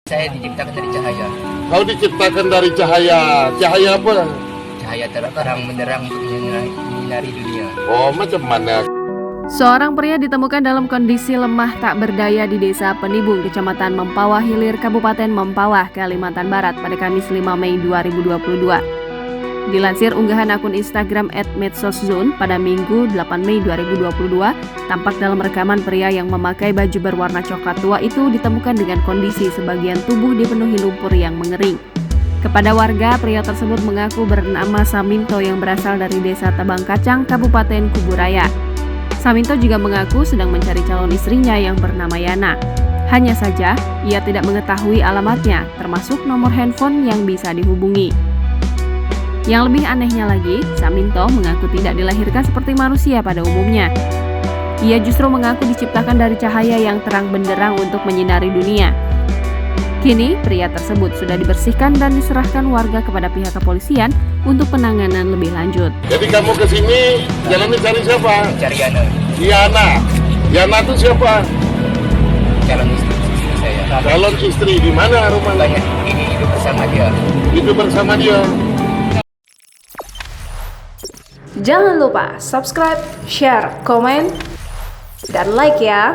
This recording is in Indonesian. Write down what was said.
Saya diciptakan dari cahaya. Kau diciptakan dari cahaya. Cahaya apa? Cahaya terang benderang untuk menyinari dunia. Oh, macam mana? Seorang pria ditemukan dalam kondisi lemah tak berdaya di Desa Penibung, Kecamatan Mempawah Hilir, Kabupaten Mempawah, Kalimantan Barat pada Kamis 5 Mei 2022. Dilansir unggahan akun Instagram @medsoszone pada Minggu 8 Mei 2022, tampak dalam rekaman pria yang memakai baju berwarna coklat tua itu ditemukan dengan kondisi sebagian tubuh dipenuhi lumpur yang mengering. Kepada warga, pria tersebut mengaku bernama Saminto yang berasal dari Desa Tabangkacang, Kabupaten Kuburaya. Saminto juga mengaku sedang mencari calon istrinya yang bernama Yana. Hanya saja, ia tidak mengetahui alamatnya, termasuk nomor handphone yang bisa dihubungi. Yang lebih anehnya lagi, Saminto mengaku tidak dilahirkan seperti manusia pada umumnya. Ia justru mengaku diciptakan dari cahaya yang terang benderang untuk menyinari dunia. Kini, pria tersebut sudah dibersihkan dan diserahkan warga kepada pihak kepolisian untuk penanganan lebih lanjut. Jadi kamu ke sini jalannya cari siapa? Cari Yana, Yana. Yana itu siapa? calon istri saya. Calon istri. Di mana rumahnya? Banyak ini hidup bersama dia. Hidup bersama dia. Jangan lupa subscribe, share, komen, dan like ya!